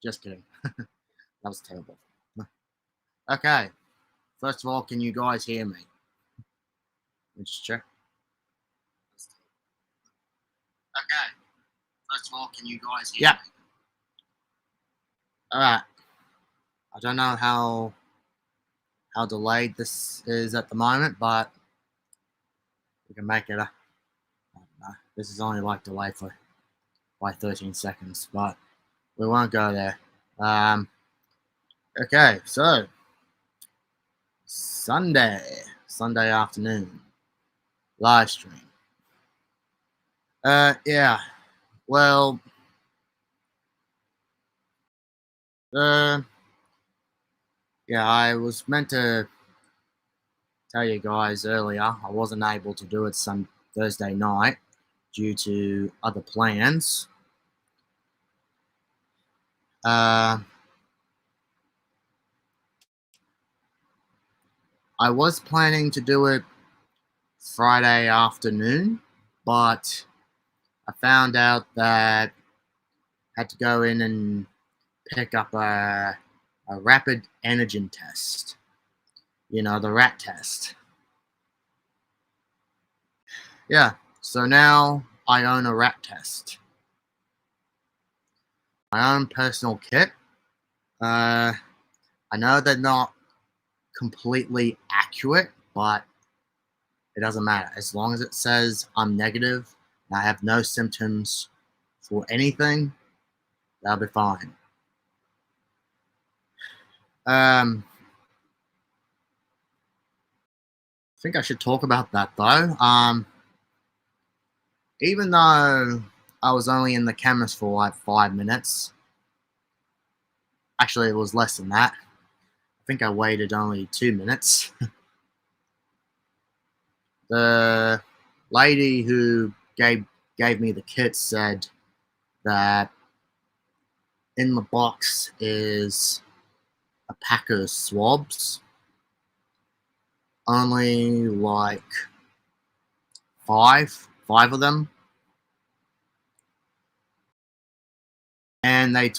Just kidding. That was terrible. Okay. First of all, can you guys hear me? Let me just check. Okay. First of all, can you guys hear me? Alright. I don't know how delayed this is at the moment, but we can make it I don't know. This is only like delayed for by 13 seconds, but we won't go there. Okay, so Sunday afternoon, live stream. Yeah, well, yeah, I was meant to tell you guys earlier. I wasn't able to do it some Thursday night due to other plans. I was planning to do it Friday afternoon, but I found out that I had to go in and pick up a rapid antigen test. You know, the rat test. Yeah, so now I own a rat test. My own personal kit. I know they're not completely accurate, but it doesn't matter. As long as it says I'm negative and I have no symptoms for anything, that'll be fine. I think I should talk about that though. Even though I was only in the chemist for like 5 minutes, actually it was less than that. I think I waited only 2 minutes. The lady who gave me the kit said that in the box is a pack of swabs. Only like five of them. And they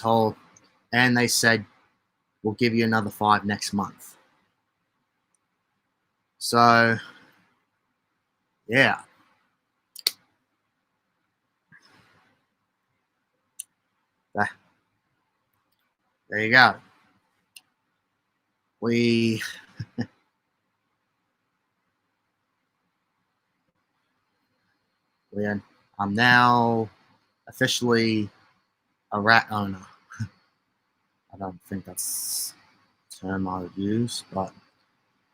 said, we'll give you another 5 next month. So, yeah. There you go. I'm now officially a rat owner. I don't think that's the term I would use, but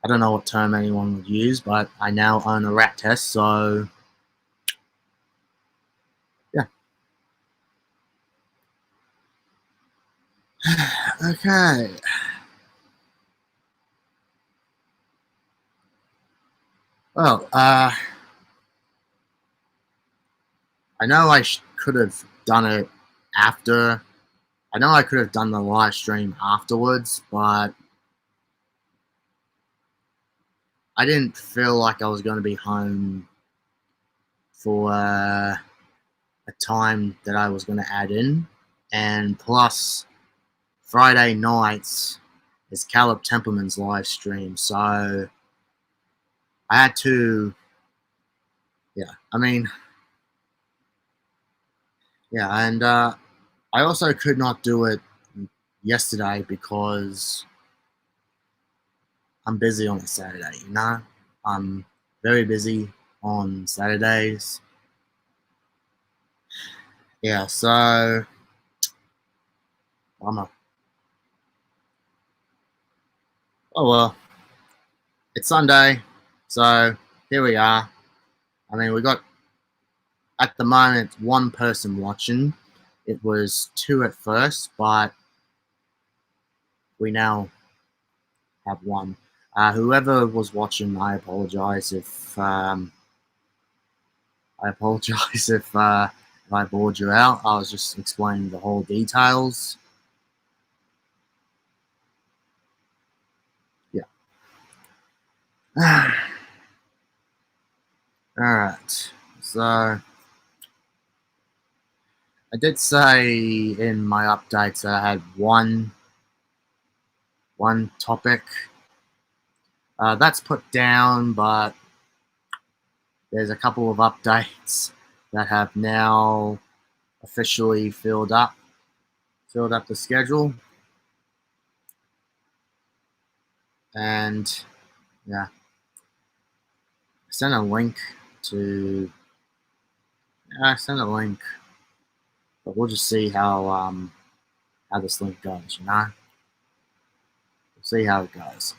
I don't know what term anyone would use, but I now own a rat test, so yeah. Okay. Well, I know I could have done it after. I know I could have done the live stream afterwards, but I didn't feel like I was going to be home for a time that I was going to add in. And plus, Friday nights is Caleb Templeman's live stream, so I had to, yeah, I mean, yeah, and I also could not do it yesterday because I'm busy on a Saturday, you know? I'm very busy on Saturdays. Yeah, so bummer. Oh well, it's Sunday, so here we are. I mean, we got at the moment 1 person watching. It was 2 at first, but we now have 1. Whoever was watching, I apologize if I bored you out. I was just explaining the whole details. Yeah. All right. So I did say in my updates that I had one topic that's put down, but there's a couple of updates that have now officially filled up the schedule. And yeah, I sent a link, but we'll just see how this link goes, you know? We'll see how it goes.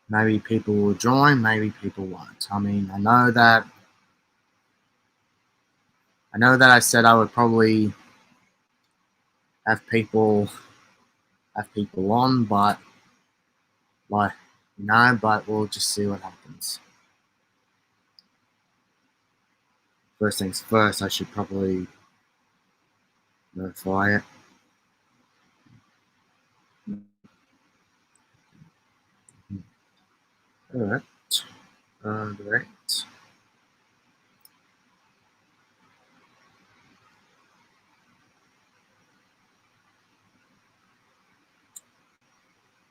Maybe people will join, maybe people won't. I mean, I know that I said I would probably have people on, but but we'll just see what happens. First things first, I should probably notify it. Alright. Great.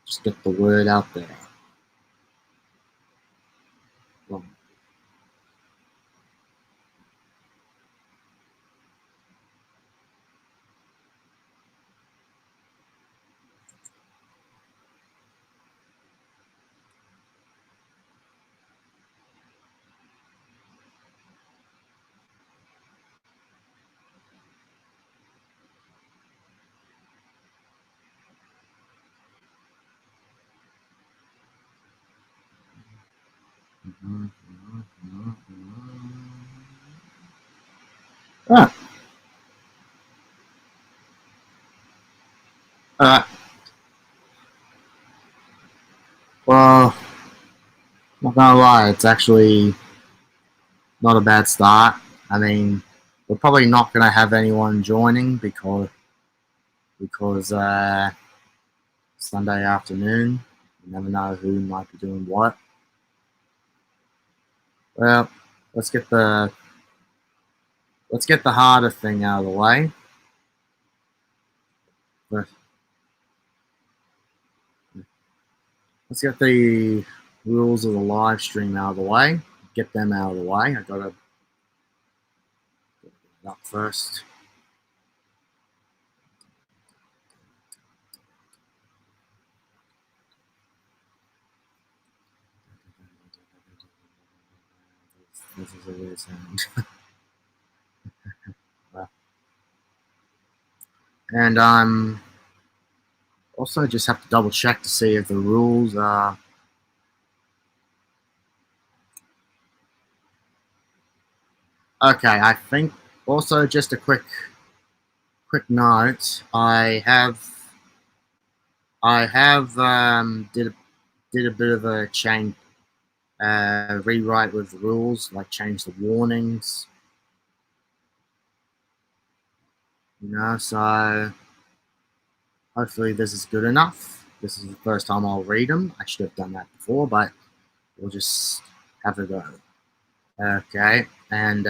Just get the word out there. Well, Alright. Alright. Well, not gonna lie, it's actually not a bad start. I mean, we're probably not gonna have anyone joining because Sunday afternoon, you never know who might be doing what. Well, let's get the harder thing out of the way. Let's get the rules of the live stream out of the way. Get them out of the way. I gotta get it up first. This is a weird sound. And also just have to double check to see if the rules are okay. I think also just a quick note. I have did a bit of a change rewrite with the rules, like change the warnings. So hopefully this is good enough. This is the first time I'll read them. I should have done that before, but we'll just have a go. Okay, and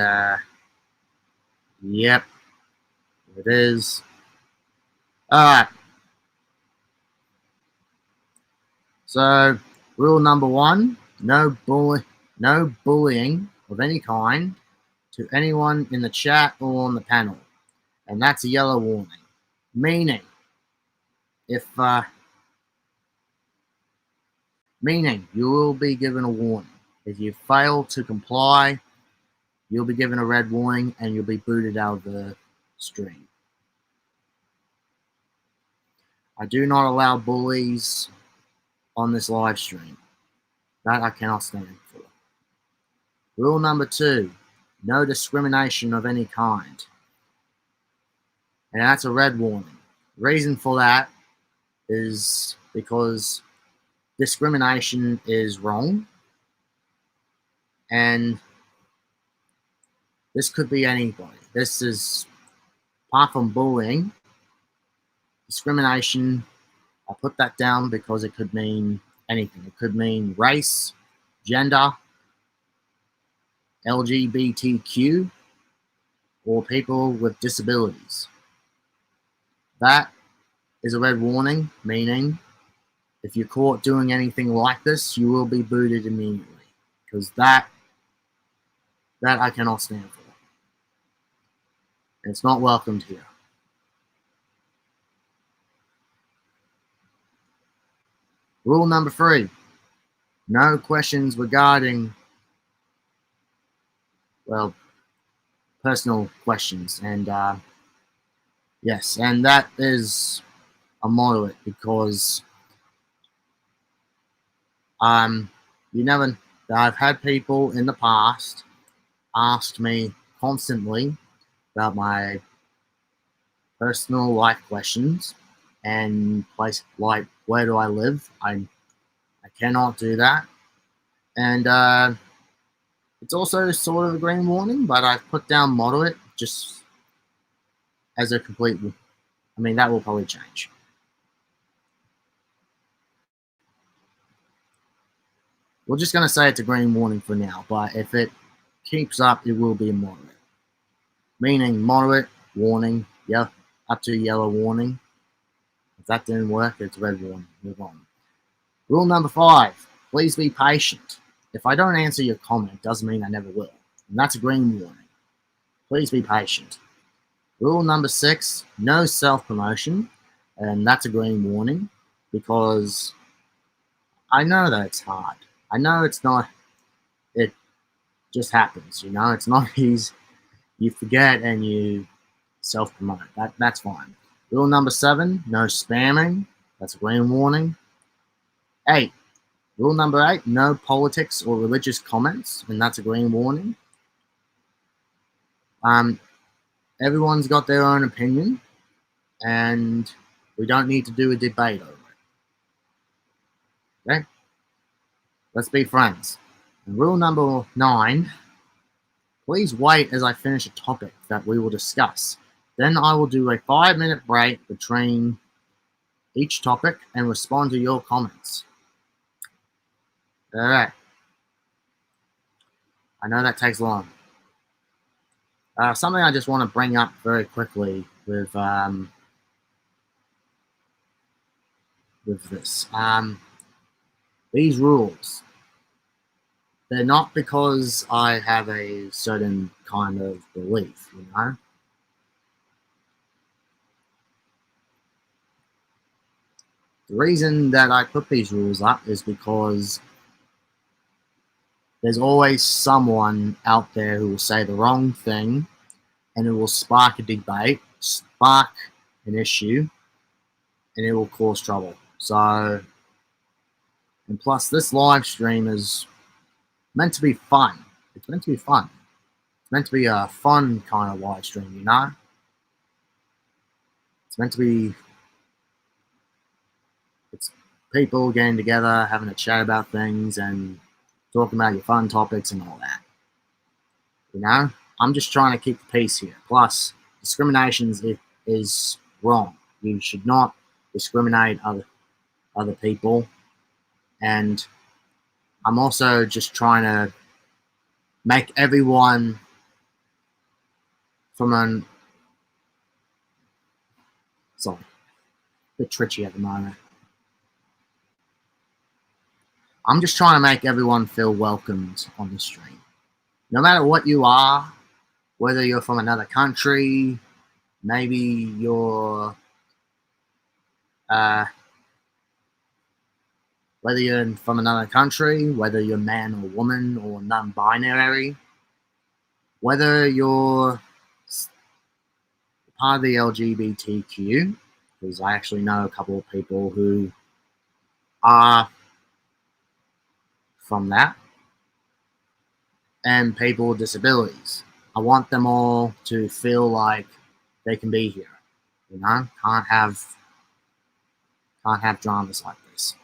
yep, it is. Alright. So, rule number 1, no bullying of any kind to anyone in the chat or on the panel. And that's a yellow warning. Meaning, you will be given a warning. If you fail to comply, you'll be given a red warning and you'll be booted out of the stream. I do not allow bullies on this live stream. That I cannot stand for. Rule number 2, no discrimination of any kind. And that's a red warning. Reason for that is because discrimination is wrong. And this could be anybody. This is, apart from bullying, discrimination, I put that down because it could mean anything. It could mean race, gender, LGBTQ, or people with disabilities. That is a red warning, meaning if you're caught doing anything like this, you will be booted immediately, because that I cannot stand for. It's not welcomed here. Rule number 3, no questions regarding, well, personal questions. And yes, and that is a moderate, because I've had people in the past ask me constantly about my personal life questions and place, like where do I live. I cannot do that. And it's also sort of a green warning, but I've put down moderate just as a complete, I mean, that will probably change. We're just going to say it's a green warning for now, but if it keeps up, it will be a moderate. Meaning moderate, warning, yeah, up to yellow warning. If that didn't work, it's red warning. Move on. Rule number 5, please be patient. If I don't answer your comment, doesn't mean I never will. And that's a green warning. Please be patient. Rule number 6, no self-promotion. And that's a green warning, because I know that it's hard. I know it's not, it just happens, it's not easy. You forget and you self-promote. That's fine. Rule number 7, no spamming. That's a green warning. 8, rule number 8, no politics or religious comments, and that's a green warning. Everyone's got their own opinion, and we don't need to do a debate over it. Okay? Let's be friends. And rule number 9, please wait as I finish a topic that we will discuss. Then I will do a 5-minute break between each topic and respond to your comments. Alright. I know that takes long. Something I just want to bring up very quickly with this. These rules, they're not because I have a certain kind of belief, The reason that I put these rules up is because there's always someone out there who will say the wrong thing, and it will spark a debate, spark an issue, and it will cause trouble. So, and plus this live stream is meant to be fun. It's meant to be fun. It's meant to be a fun kind of live stream, It's meant to be, it's people getting together, having a chat about things, and talking about your fun topics and all that. I'm just trying to keep the peace here. Plus, discrimination is wrong. You should not discriminate other people. And I'm also just trying to make everyone sorry, a bit twitchy at the moment. I'm just trying to make everyone feel welcomed on the stream. No matter what you are, whether you're from another country, maybe you're whether you're from another country, whether you're man or woman or non-binary, whether you're part of the LGBTQ, because I actually know a couple of people who are from that, and people with disabilities. I want them all to feel like they can be here. Can't have dramas like this.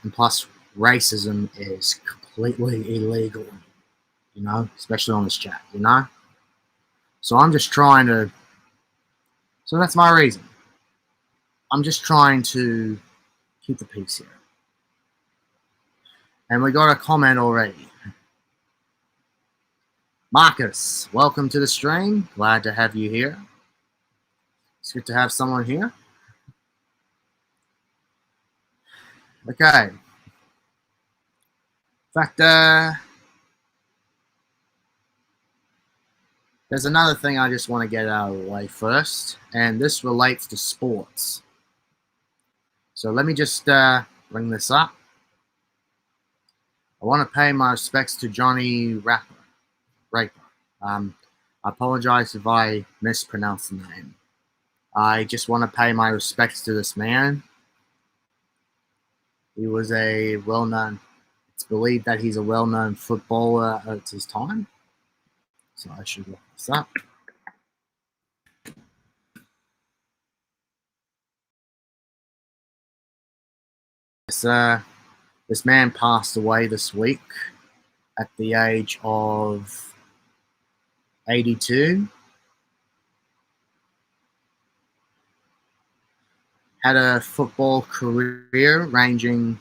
And plus, racism is completely illegal, especially on this chat, So I'm just trying to, so that's my reason. I'm just trying to keep the peace here. And we got a comment already. Marcus, welcome to the stream. Glad to have you here. It's good to have someone here. Okay. In fact, there's another thing I just want to get out of the way first, and this relates to sports. So let me just bring this up. I want to pay my respects to Johnny Raper. I apologize if I mispronounce the name. I just want to pay my respects to this man. He was a well-known, it's believed that he's a well-known footballer at his time. So I should look this up. This man passed away this week at the age of 82. Had a football career ranging.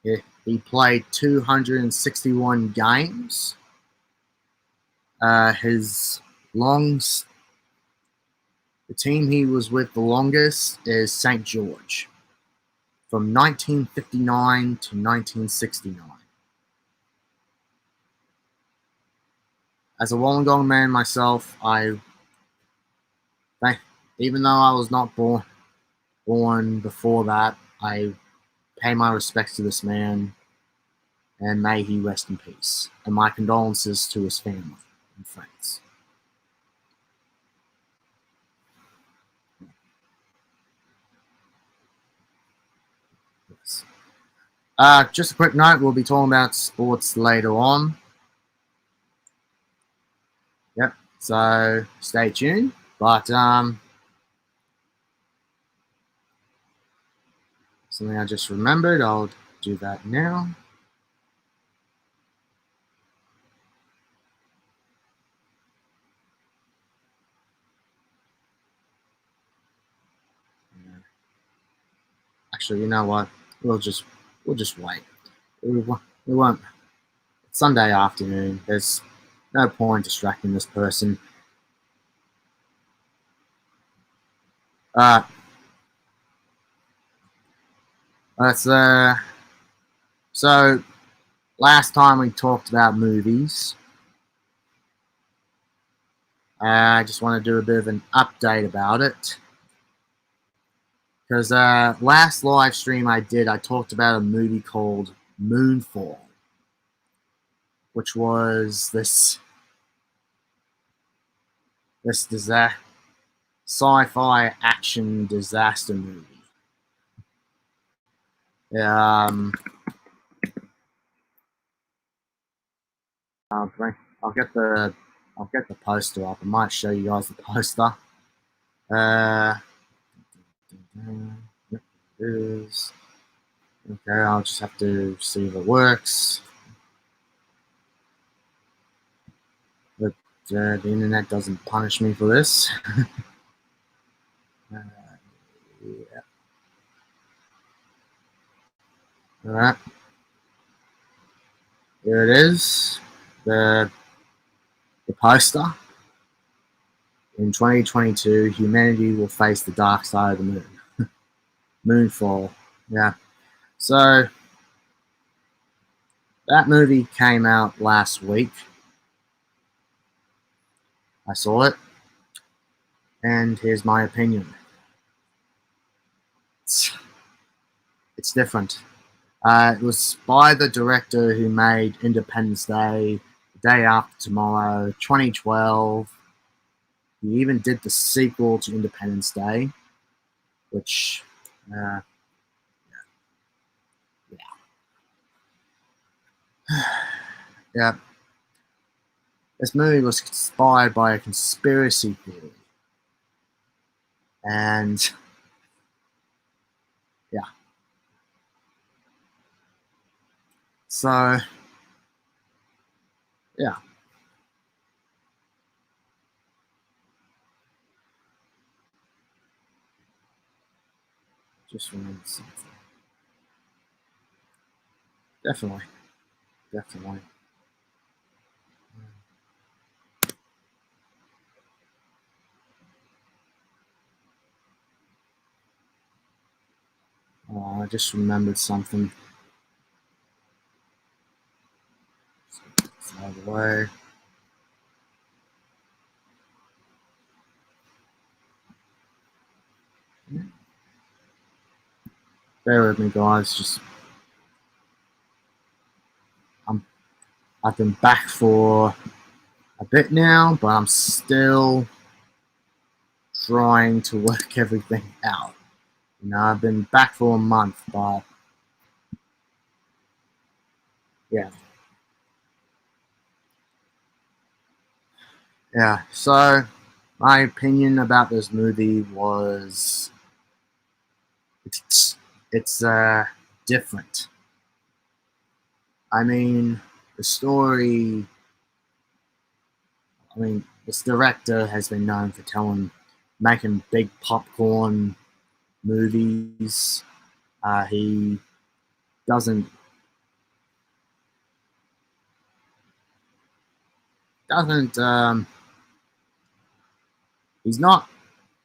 He played 261 games. The team he was with the longest is St. George, from 1959 to 1969. As a Wollongong man myself, even though I was not born before that, I pay my respects to this man, and may he rest in peace. And my condolences to his family and friends. Yes. Just a quick note, we'll be talking about sports later on. Yep, so stay tuned. But something I just remembered, I'll do that now. Actually, you know what? We'll just wait. We won't. It's Sunday afternoon. There's no point distracting this person. So last time we talked about movies. I just want to do a bit of an update about it. Because last live stream I talked about a movie called Moonfall, which was this sci-fi action disaster movie. I'll get the poster up. I might show you guys the poster. Okay, I'll just have to see if it works. But the internet doesn't punish me for this. Yeah. All right. There it is. The poster. In 2022, humanity will face the dark side of the moon. Moonfall. Yeah. So that movie came out last week. I saw it. And here's my opinion. It's different. It was by the director who made Independence Day, The Day After Tomorrow, 2012. He even did the sequel to Independence Day, which, yeah. Yeah. This movie was inspired by a conspiracy theory. And, yeah. So, yeah. Just remember something. Definitely. I just remembered something. It's out of the way. Bear with me, guys. I've been back for a bit now, but I'm still trying to work everything out. I've been back for a month, but yeah. Yeah, so my opinion about this movie was it's different. I mean, the story. I mean, this director has been known for making big popcorn movies. He doesn't doesn't he's not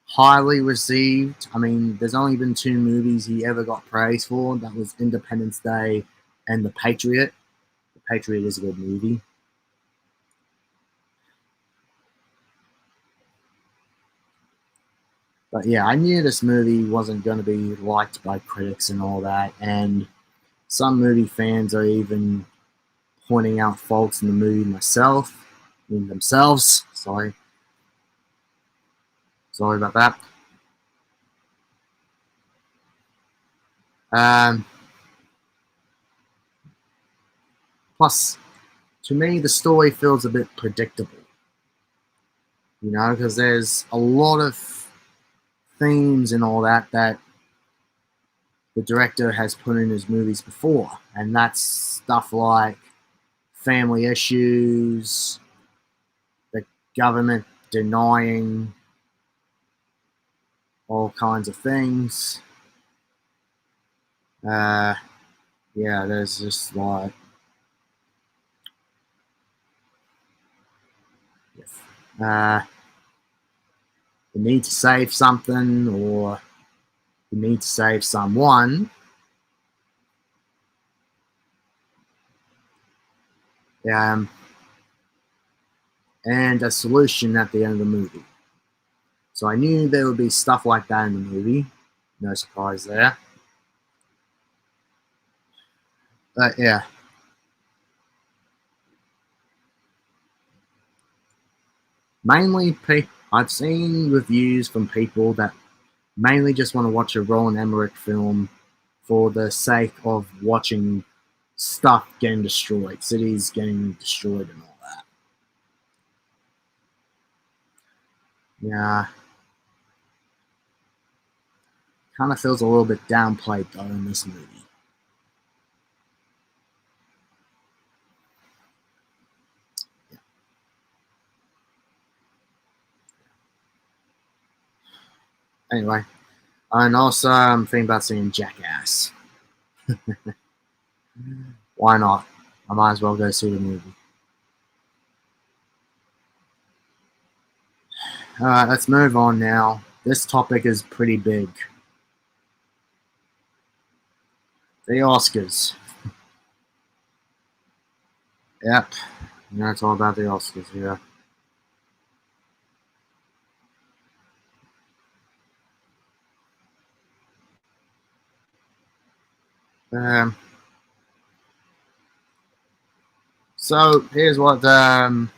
highly received. I mean, there's only been two movies he ever got praise for. That was Independence Day and The Patriot. The Patriot is a good movie. But yeah, I knew this movie wasn't going to be liked by critics and all that. And some movie fans are even pointing out faults in the movie themselves. Sorry about that. Um, Plus, to me, the story feels a bit predictable. Because there's a lot of themes and all that the director has put in his movies before, and that's stuff like family issues, the government denying all kinds of things. Yeah, there's just like the need to save something or the need to save someone. And a solution at the end of the movie. So I knew there would be stuff like that in the movie. No surprise there. But yeah. Mainly, I've seen reviews from people that mainly just want to watch a Roland Emmerich film for the sake of watching stuff getting destroyed, cities getting destroyed and all that. Yeah. Kind of feels a little bit downplayed though in this movie. Yeah. Anyway, and also I'm thinking about seeing Jackass. Why not? I might as well go see the movie. Alright, let's move on now. This topic is pretty big. The Oscars. Yep. It's all about the Oscars here. So here's what I'm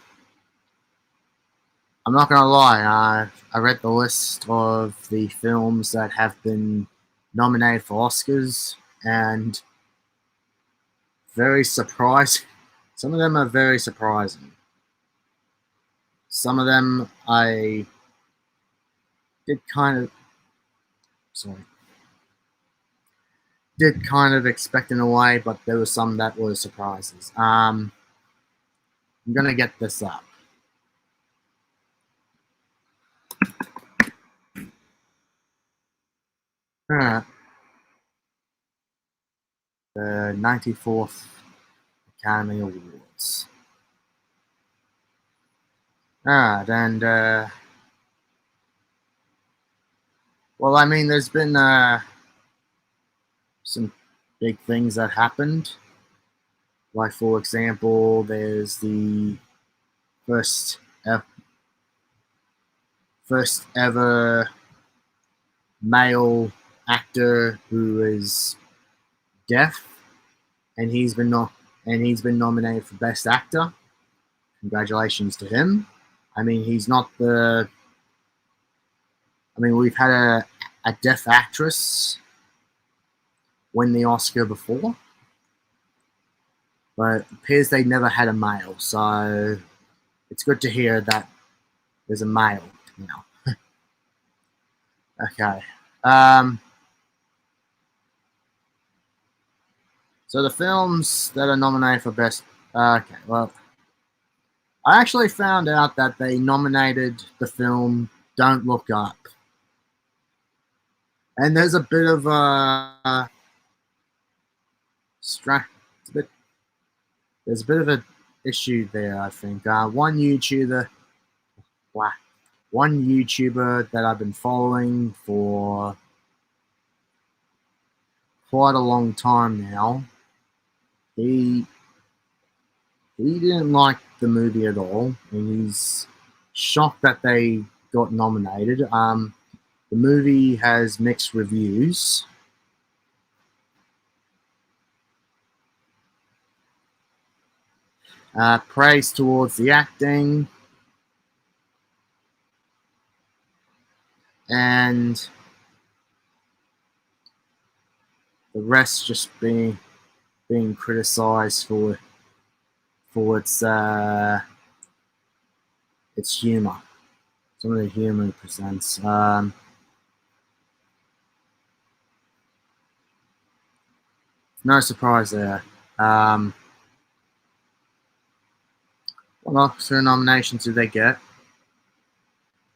not gonna lie. I read the list of the films that have been nominated for Oscars, and very surprising. Some of them are very surprising. Some of them I did kind of expect in a way, but there were some that were surprises. I'm gonna get this up. Alright. The 94th Academy Awards. Alright, and well, I mean, there's been some big things that happened. Like, for example, there's the first ever male actor who is deaf, and he's been nominated for Best Actor. Congratulations to him. I mean, he's not the. I mean, we've had a deaf actress win the Oscar before, but it appears they never had a male, so it's good to hear that there's a male now. Okay. So the films that are nominated for Best... Okay, well, I actually found out that they nominated the film Don't Look Up. And there's a bit of a... There's a bit of an issue there, I think. One YouTuber that I've been following for quite a long time now, he didn't like the movie at all, and he's shocked that they got nominated. The movie has mixed reviews. Praise towards the acting, and the rest just being criticized for its humor. Some of the humor it presents. No surprise there. What Oscar nominations did they get?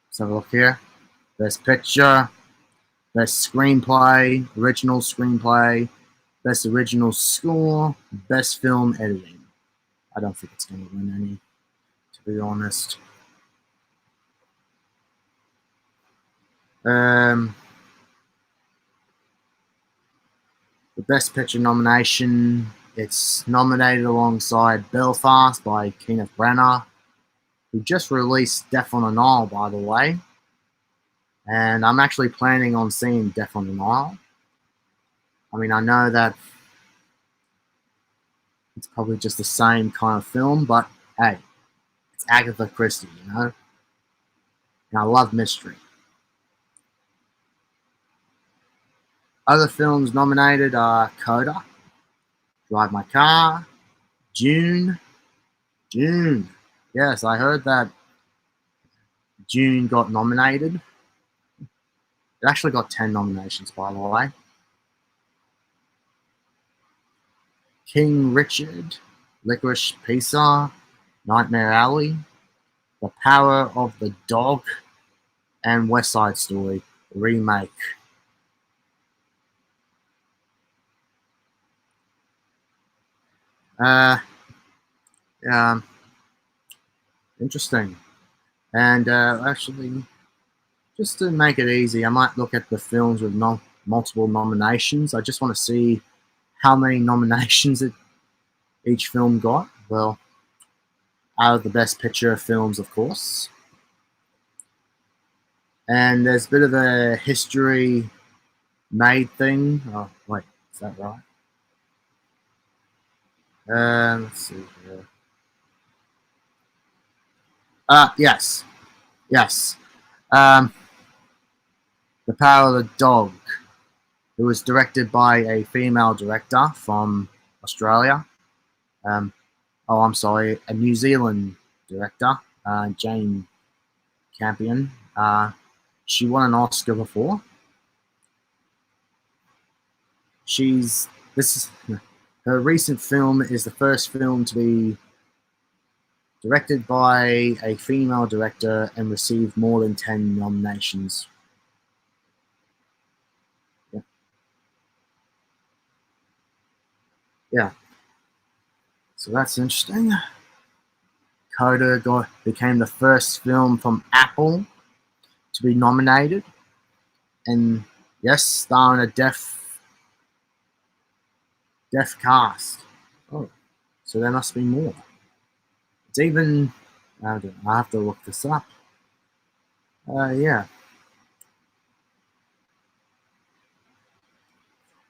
Let's have a look here. Best Picture, Best Screenplay, Original Screenplay, Best Original Score, Best Film Editing. I don't think it's going to win any, to be honest. The Best Picture nomination, it's nominated alongside Belfast by Kenneth Branagh, who just released Death on the Nile, by the way. And I'm actually planning on seeing Death on the Nile. I mean, I know that it's probably just the same kind of film, but hey, it's Agatha Christie, you know? And I love mystery. Other films nominated are Coda, Drive My Car, June. Yes, I heard that June got nominated. It actually got 10 nominations, by the way. King Richard, Licorice Pizza, Nightmare Alley, The Power of the Dog, and West Side Story remake. Yeah, interesting. And actually, just to make it easy, I might look at the films with multiple nominations. I just want to see how many nominations each film got. Well, out of the Best Picture films, of course. And there's a bit of a history made thing. Oh, wait, is that right? Let's see here. Yes. The Power of the Dog. It was directed by a female director from Australia. I'm sorry, a New Zealand director, Jane Campion. She won an Oscar before. Her recent film is the first film to be directed by a female director and received more than 10 nominations. Yeah. So that's interesting. Coda became the first film from Apple to be nominated, and yes, starring a deaf Deaf cast. Oh, so there must be more. It's even. I have to look this up. Yeah.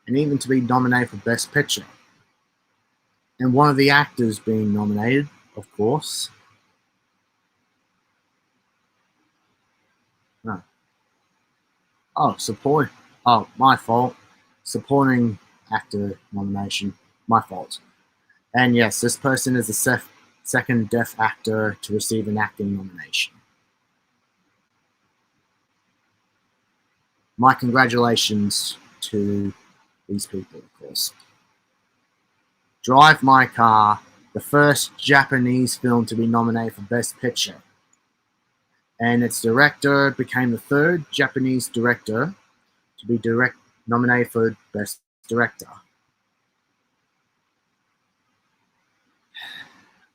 And even to be nominated for Best Picture. And one of the actors being nominated, of course. No. Oh, support. Oh, my fault. Supporting actor nomination. My fault. And yes, this person is the second deaf actor to receive an acting nomination. My congratulations to these people, of course. Drive My Car, the first Japanese film to be nominated for Best Picture. And its director became the third Japanese director to be nominated for Best Director.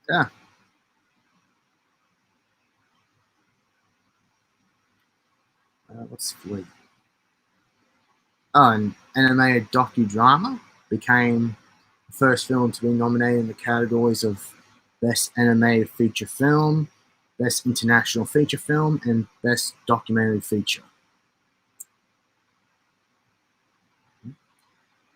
Yeah. What's Fleet? Oh, an animated docudrama became the first film to be nominated in the categories of Best Animated Feature Film, Best International Feature Film, and Best Documentary Feature.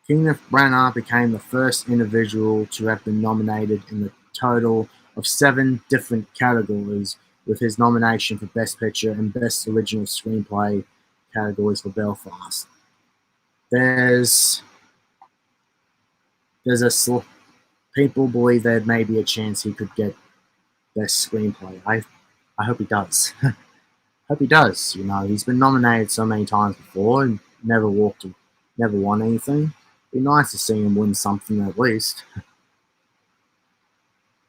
Kenneth Branagh became the first individual to have been nominated in the total of 7 different categories, with his nomination for Best Picture and Best Original Screenplay categories for Belfast. There's people believe there may be a chance he could get Best Screenplay. I hope he does. Hope he does. You know, he's been nominated so many times before and never won anything. Be nice to see him win something at least.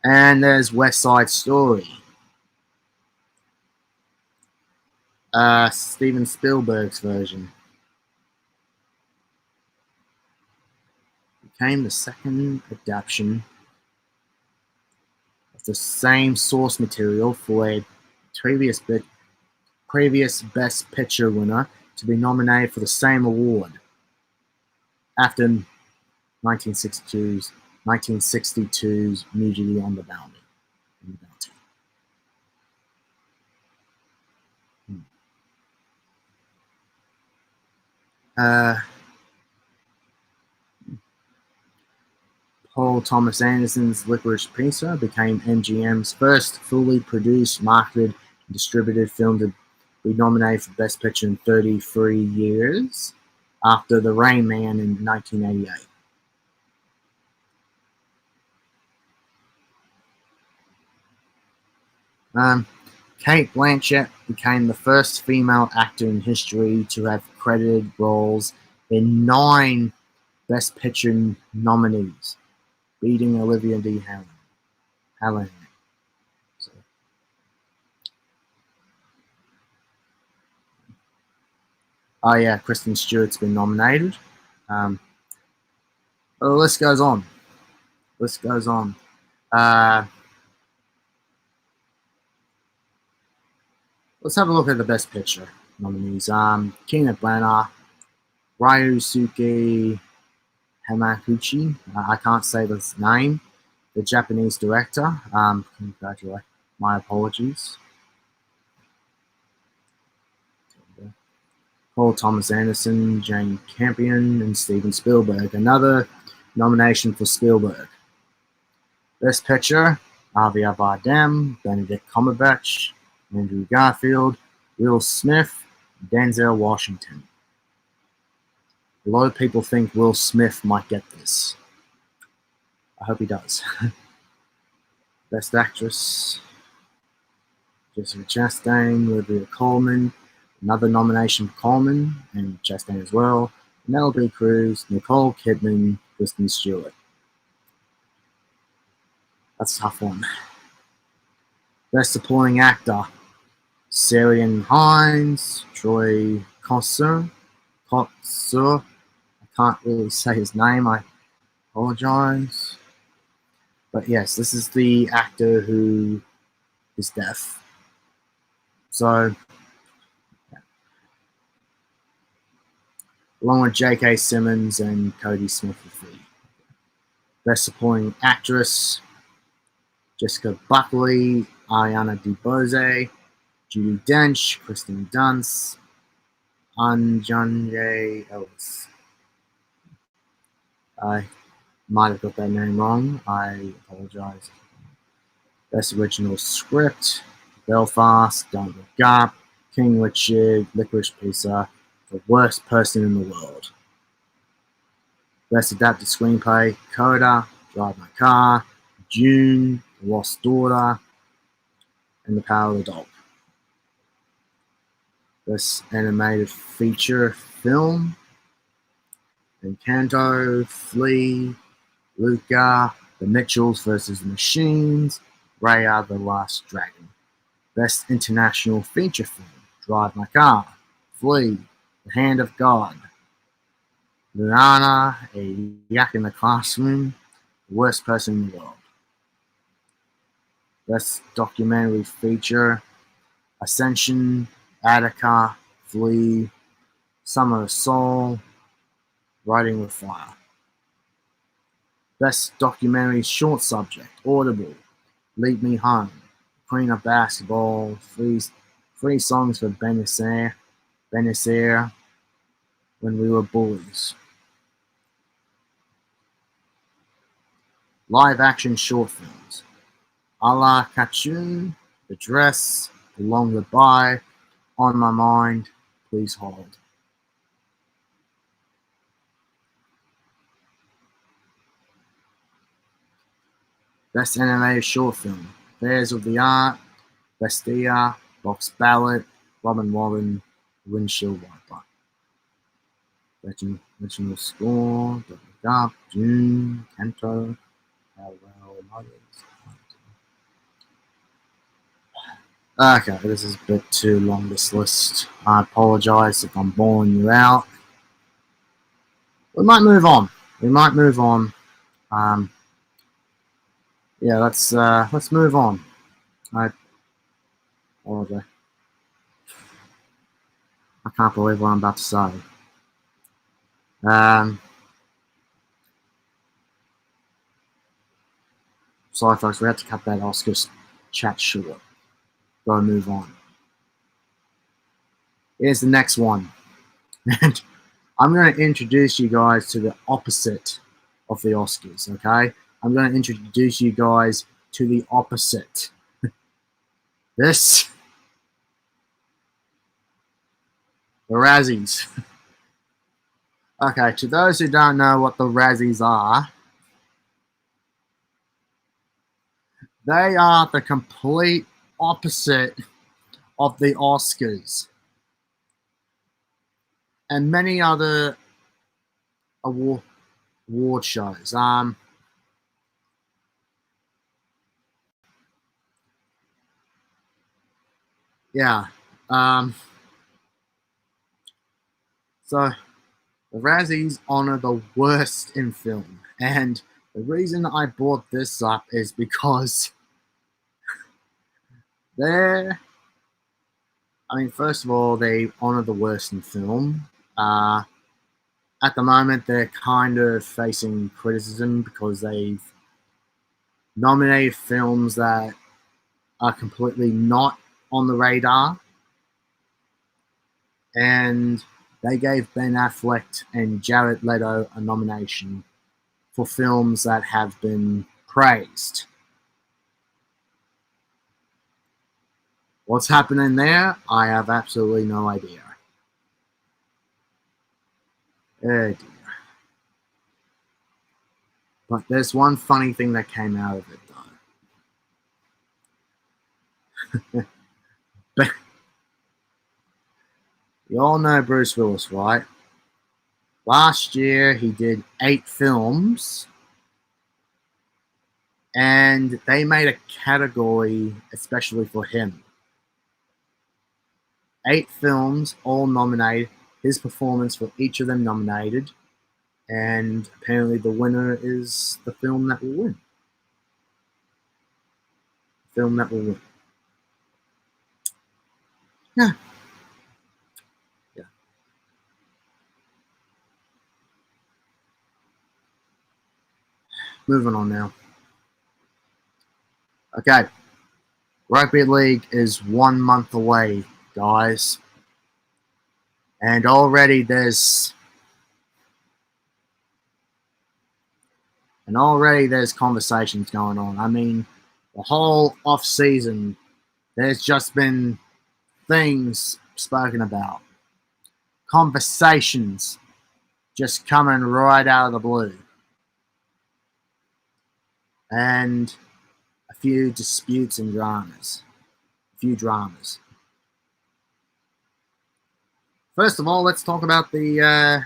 And there's West Side Story. Steven Spielberg's version. Became the second adaptation of the same source material for a previous Best Picture winner to be nominated for the same award after 1962's Mutiny on the Bounty. Paul Thomas Anderson's Licorice Pizza became MGM's first fully produced, marketed, and distributed film to be nominated for Best Picture in 33 years, after The Rain Man in 1988. Cate Blanchett became the first female actor in history to have credited roles in 9 Best Picture nominees, beating Olivia de Havilland. Oh yeah, Kristen Stewart's been nominated. The list goes on. Let's have a look at the Best Picture nominees. Kenneth Branagh, Ryusuke Hamaguchi. I can't say this name. The Japanese director. Congratulations. My apologies. Paul Thomas Anderson, Jane Campion, and Steven Spielberg. Another nomination for Spielberg. Best Picture, Javier Bardem, Benedict Cumberbatch, Andrew Garfield, Will Smith, Denzel Washington. A lot of people think Will Smith might get this. I hope he does. Best Actress, Jessica Chastain, Olivia Colman, another nomination for Colman and Chastain as well, Penelope Cruz, Nicole Kidman, Kristen Stewart. That's a tough one. Best Supporting Actor, Ciarán Hinds, Troy Kotsur. I can't really say his name, I apologize. But yes, this is the actor who is deaf. So, yeah. Along with J.K. Simmons and Cody Smith. Best Supporting Actress, Jessica Buckley, Ariana DeBose, Judi Dench, Kristen Dunst, Anjanae Ellis. I might have got that name wrong. I apologize. Best Original Script, Belfast, Don't Look Up, King Richard, Licorice Pizza, The Worst Person in the World. Best Adapted Screenplay, Coda, Drive My Car, June, The Lost Daughter, and The Power of the Dog. Best Animated Feature Film, Encanto, Flea, Luca, The Mitchells vs. the Machines, Raya the Last Dragon. Best International Feature Film, Drive My Car, Flea, The Hand of God, Luana, A Yak in the Classroom, The Worst Person in the World. Best Documentary Feature, Ascension, Attica, Flea, Summer of Soul, Writing with Fire. Best Documentary Short Subject, Audible, Lead Me Home, Queen of Basketball, Three Songs for Benacer, When We Were Bullies. Live Action Short Films, A La Kachun, The Dress, The Long Goodbye, On My Mind, Please Hold. Best Animated Short Film, Bears of the Art, Bestia, Box Ballot, Robin, Windshield Wiper. Original Score, Don't Look Up, June, Kanto, Farewell, Mothers. Okay, this is a bit too long, this list. I apologize if I'm boring you out. We might move on. Yeah, let's move on. I can't believe what I'm about to say. Sorry, folks, we had to cut that Oscars chat short. Gotta move on. Here's the next one. And I'm going to introduce you guys to the opposite of the Oscars, okay? I'm going to introduce you guys to the opposite. The Razzies. Okay, to those who don't know what the Razzies are, they are the complete opposite of the Oscars and many other award shows. Yeah. So the Razzies honor the worst in film, and the reason I brought this up is because first of all, they honor the worst in film. At the moment, they're kind of facing criticism because they've nominated films that are completely not on the radar. And they gave Ben Affleck and Jared Leto a nomination for films that have been praised. What's happening there? I have absolutely no idea. Oh dear. But there's one funny thing that came out of it, though. But you all know Bruce Willis, right? Last year, he did 8 films, and they made a category especially for him. 8 films, all nominated. His performance for each of them nominated. And apparently the winner is the film that will win. Yeah. moving on now. Okay. Rugby League is 1 month away, guys. And already there's conversations going on. I mean, the whole off season, there's just been things spoken about. Conversations just coming right out of the blue. And a few disputes and dramas. First of all, let's talk about the,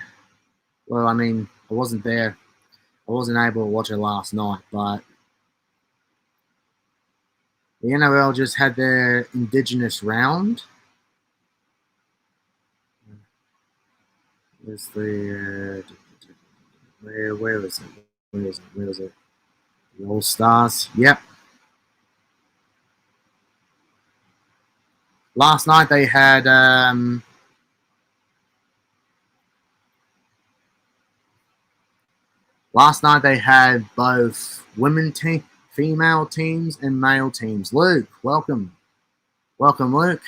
well, I mean, I wasn't there. I wasn't able to watch it last night, but the NRL just had their Indigenous round. Where's the, where was it? The All Stars. Yep. Last night they had both female teams and male teams. Luke, welcome, Luke.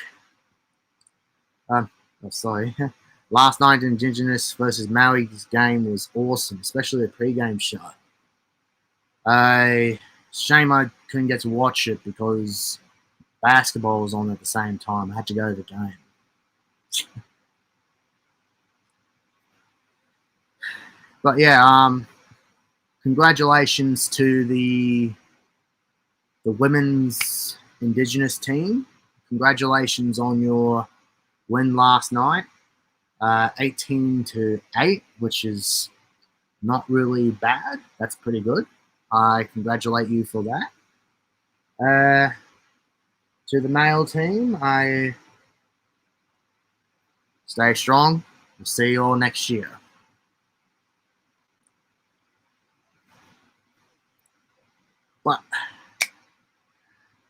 Oh, sorry. Last night, Indigenous versus Maori's game was awesome, especially the pre-game show. Shame I couldn't get to watch it because basketball was on at the same time. I had to go to the game. But yeah, congratulations to the women's Indigenous team. Congratulations on your win last night, 18-8, which is not really bad. That's pretty good. I congratulate you for that. To the male team, I stay strong. We'll see you all next year. But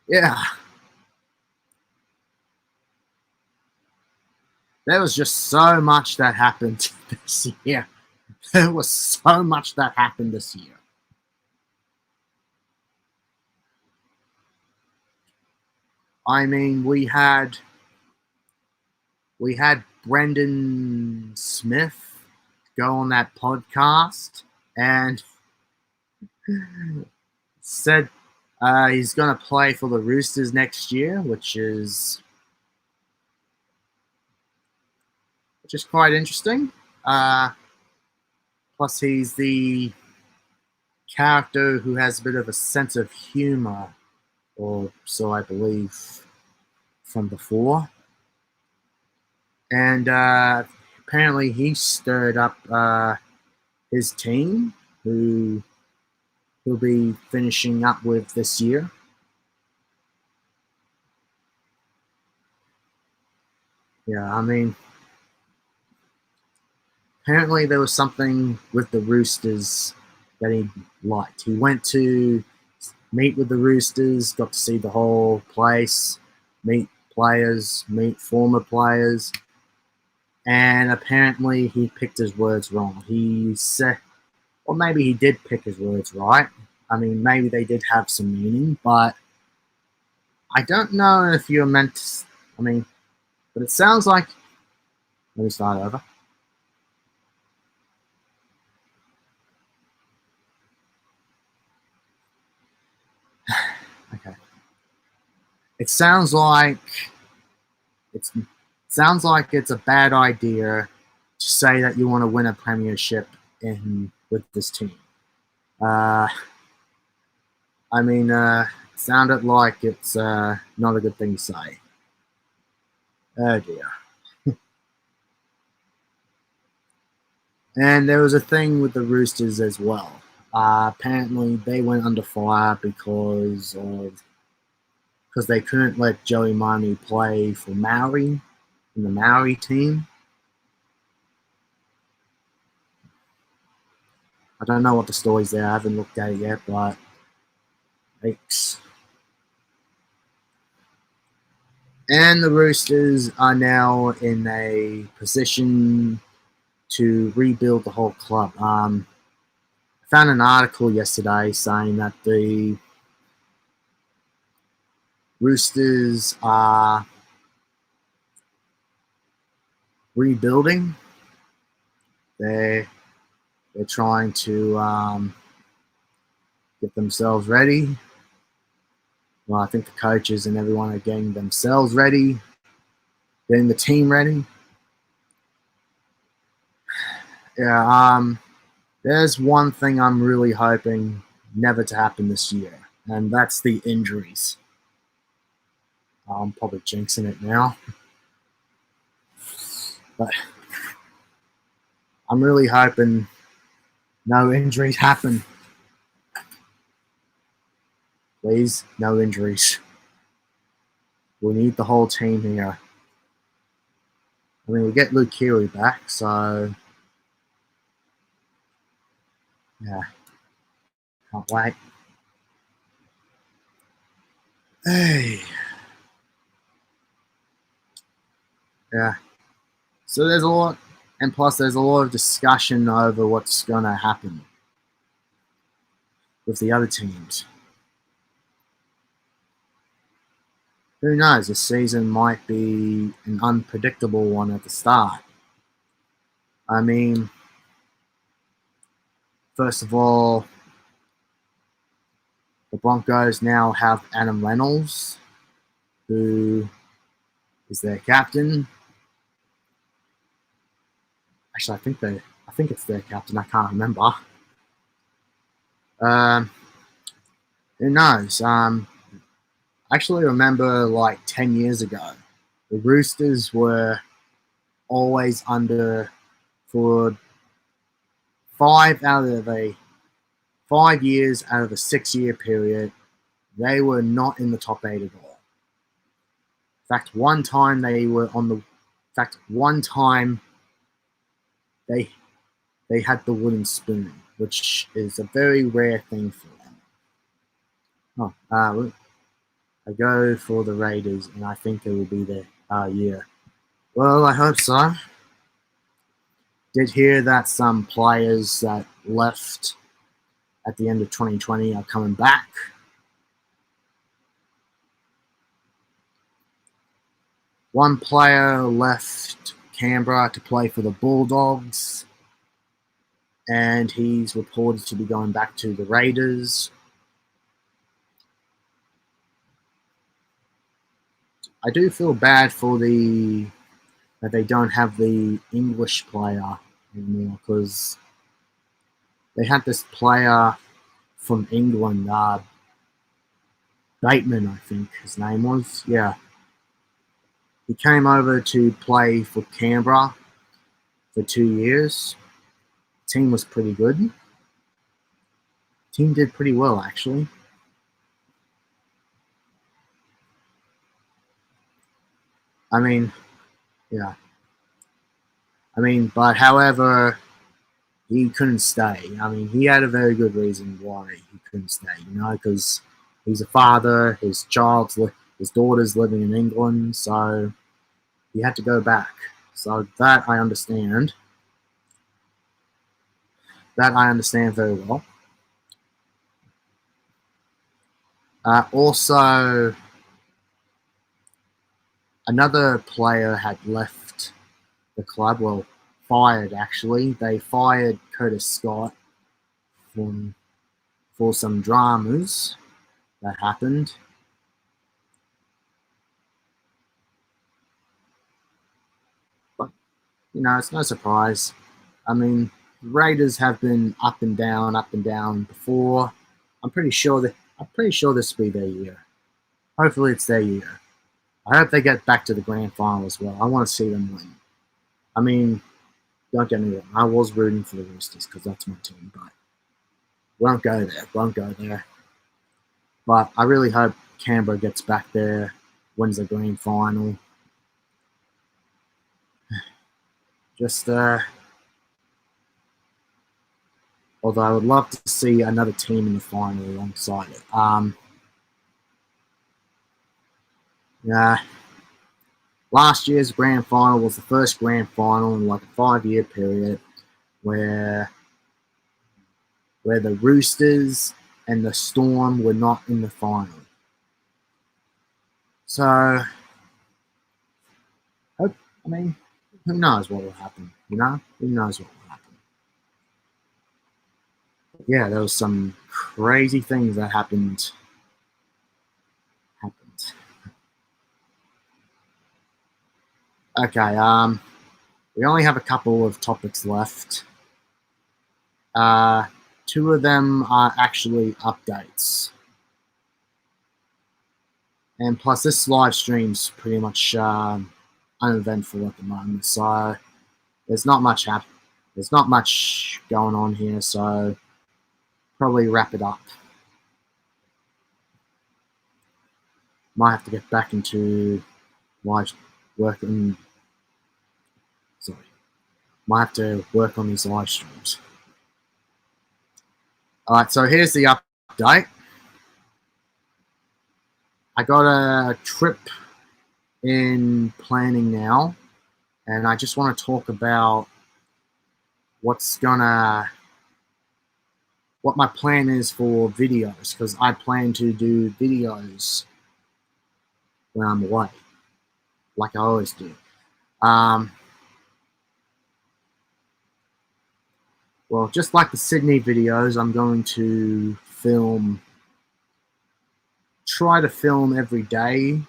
yeah, there was just so much that happened this year. There was so much that happened this year. I mean, we had Brendan Smith go on that podcast and said he's going to play for the Roosters next year, which is quite interesting. Plus, he's the character who has a bit of a sense of humor, or so I believe from before. And apparently he stirred up his team, who he'll be finishing up with this year. Yeah, I mean, apparently there was something with the Roosters that he liked. He went to meet with the Roosters, got to see the whole place, meet players, meet former players, and apparently he picked his words wrong. He said, or maybe he did pick his words right. I mean, maybe they did have some meaning, but I don't know if you're meant to, I mean, but it sounds like, let me start over. Okay. It sounds like it's a bad idea to say that you want to win a premiership with this team. I mean, it sounded like it's not a good thing to say. Oh dear. And there was a thing with the Roosters as well. Apparently, they went under fire because they couldn't let Joey Manu play for Maori in the Maori team. I don't know what the story's there. I haven't looked at it yet, but yikes. And the Roosters are now in a position to rebuild the whole club. found an article yesterday saying that the Roosters are rebuilding. They're trying to get themselves ready. Well, I think the coaches and everyone are getting themselves ready, getting the team ready. Yeah, there's one thing I'm really hoping never to happen this year, and that's the injuries. I'm probably jinxing it now, but I'm really hoping no injuries happen. Please, no injuries. We need the whole team here. I mean, we get Luke Keary back, so yeah, can't wait. Hey, yeah. So there's a lot, and plus there's a lot of discussion over what's going to happen with the other teams. Who knows? This season might be an unpredictable one at the start. I mean, first of all, the Broncos now have Adam Reynolds, who is their captain. Actually, I think it's their captain. I can't remember. Who knows? I actually remember like 10 years ago, the Roosters were always under for 5 years out of a 6 year period. They were not in the top 8 at all. In fact, one time they had the wooden spoon, which is a very rare thing for them. I go for the Raiders, and I think they will be their year. Well, I hope so. Did hear that some players that left at the end of 2020 are coming back. One player left Canberra to play for the Bulldogs, and he's reported to be going back to the Raiders. I do feel bad for that they don't have the English player anymore, because they had this player from England, Bateman, I think his name was. Yeah. He came over to play for Canberra for 2 years. The team was pretty good. The team did pretty well, actually. I mean, yeah. I mean, but however, he couldn't stay. I mean, he had a very good reason why he couldn't stay, because he's a father, his daughter's living in England, so he had to go back. So that I understand. That I understand very well. Also, another player had left the club. Well, fired actually. They fired Curtis Scott for some dramas that happened. But it's no surprise. I mean, Raiders have been up and down before. I'm pretty sure this will be their year. Hopefully, it's their year. I hope they get back to the grand final as well. I want to see them win. I mean, don't get me wrong. I was rooting for the Roosters because that's my team, but won't go there. But I really hope Canberra gets back there, wins the grand final. Just, although I would love to see another team in the final alongside it. Yeah. Last year's grand final was the first grand final in like a 5-year period where where the Roosters and the Storm were not in the final. So, I mean, who knows what will happen, you know? Who knows what will happen? Yeah, there was some crazy things that happened. Okay, we only have a couple of topics left. Two of them are actually updates. And plus, this live stream's pretty much uneventful at the moment, so there's not much there's not much going on here, so probably wrap it up. Might have to get back into live working. Sorry, might have to work on these live streams. All right, so here's the update. I got a trip in planning now, and I just want to talk about what my plan is for videos, because I plan to do videos when I'm away, like I always do. Well, just like the Sydney videos, I'm going to try to film every day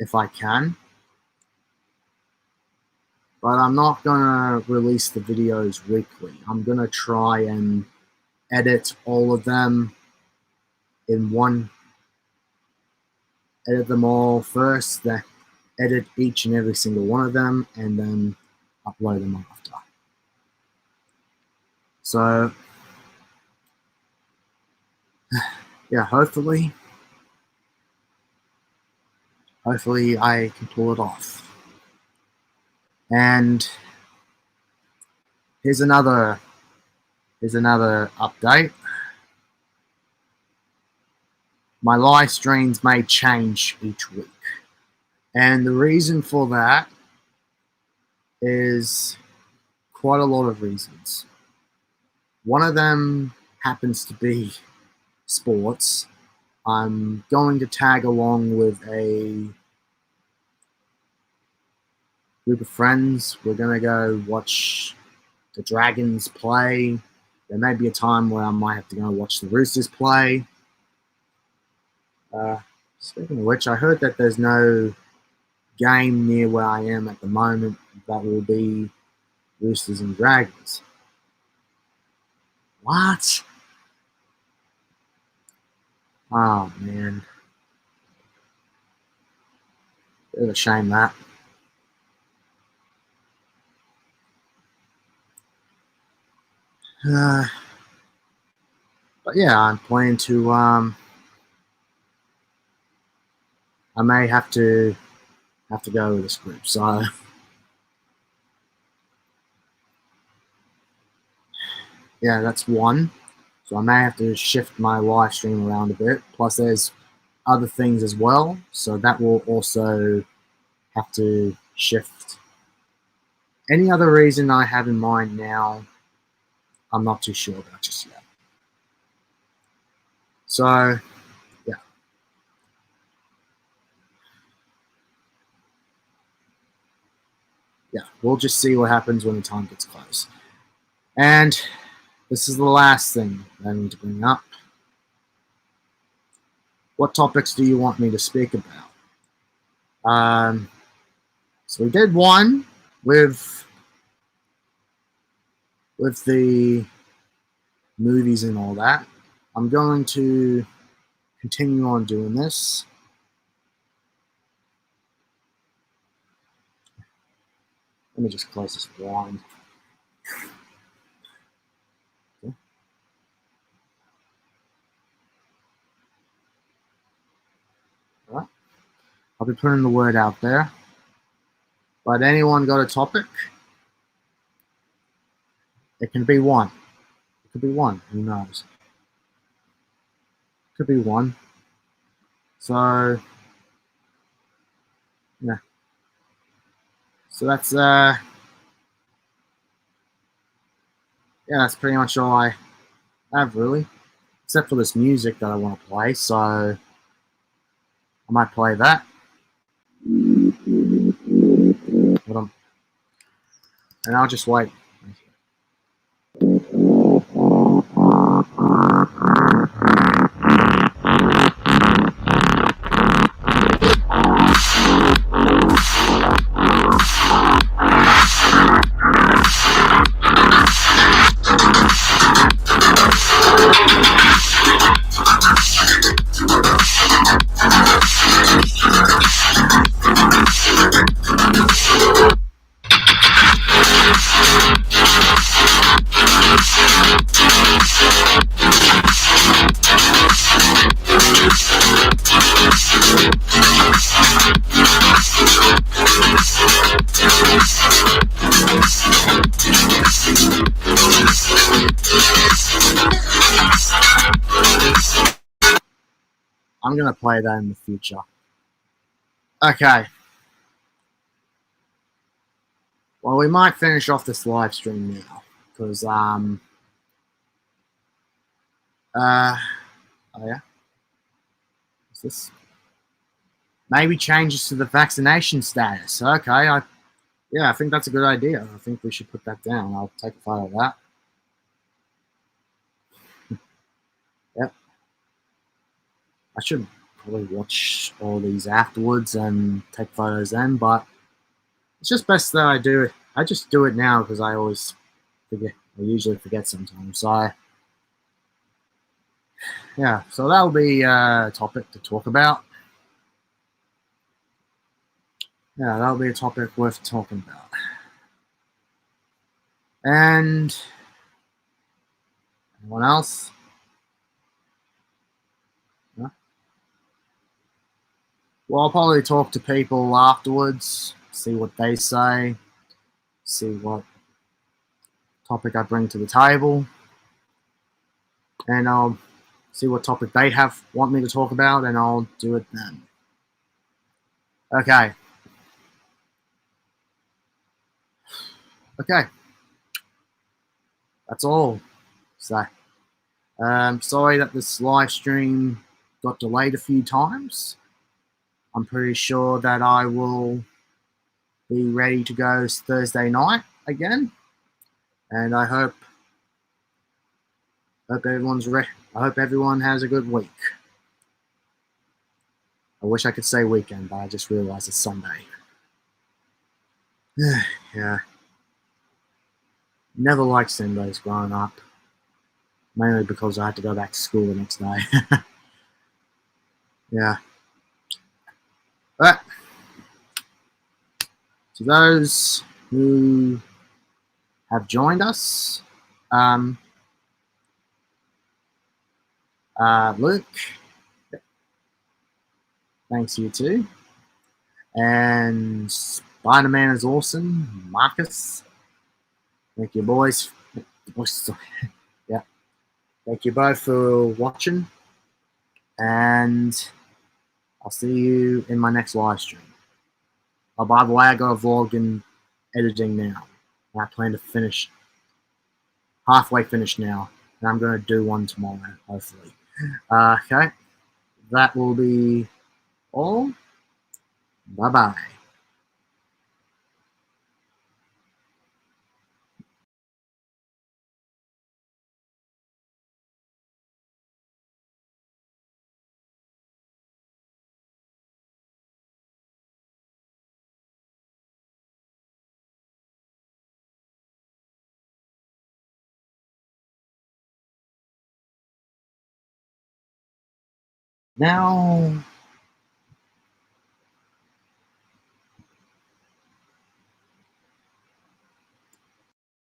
if I can. But I'm not going to release the videos weekly. I'm going to try and edit all of them in one, edit them all first, then edit each and every single one of them, and then upload them after. So, yeah, hopefully I can pull it off. And here's another update. My live streams may change each week. And the reason for that is quite a lot of reasons. One of them happens to be sports. I'm going to tag along with a group of friends. We're going to go watch the Dragons play. There may be a time where I might have to go watch the Roosters play. Speaking of which, I heard that there's no game near where I am at the moment that will be Roosters and Dragons. What? Oh, man. Bit of a shame, that. But yeah, I'm planning to, I may have to go with this group, so yeah, that's one. So I may have to shift my live stream around a bit. Plus, there's other things as well, so that will also have to shift. Any other reason I have in mind now, I'm not too sure about just yet. So, yeah. Yeah, we'll just see what happens when the time gets close. And this is the last thing I need to bring up. What topics do you want me to speak about? So we did one with the movies and all that. I'm going to continue on doing this. Let me just close this blind. Okay. All right. I'll be putting the word out there. But anyone got a topic? It can be one. It could be one. Who knows? Could be one. So, yeah. So that's yeah, that's pretty much all I have really, except for this music that I want to play. So I might play that. And I'll just wait. I'm going to play that in the future. Okay. Well, we might finish off this live stream now. Because, oh yeah. What's this? Maybe changes to the vaccination status. Okay. I think that's a good idea. I think we should put that down. I'll take a photo of that. Yep. I should probably watch all these afterwards and take photos then, but it's just best that I do it. I just do it now because I always forget. I usually forget sometimes. So, yeah. So that'll be a topic to talk about. Yeah, that'll be a topic worth talking about. And anyone else? No? Well, I'll probably talk to people afterwards, see what they say, see what topic I bring to the table, and I'll see what topic they want me to talk about, and I'll do it then. Okay. Okay. That's all. So, sorry that this live stream got delayed a few times. I'm pretty sure that I will be ready to go Thursday night again, and I hope everyone's ready. I hope everyone has a good week. I wish I could say weekend, but I just realized it's Sunday. Yeah. Never liked Sundays growing up, mainly because I had to go back to school the next day. Yeah. But to those who have joined us, Luke, thanks you too. And Spider-Man is awesome. Marcus, thank you boys. Yeah, thank you both for watching, and I'll see you in my next live stream. Oh, by the way, I got a vlog in editing now. I plan to finish halfway finished now, and I'm going to do one tomorrow, hopefully. Okay, that will be all. Bye-bye. Now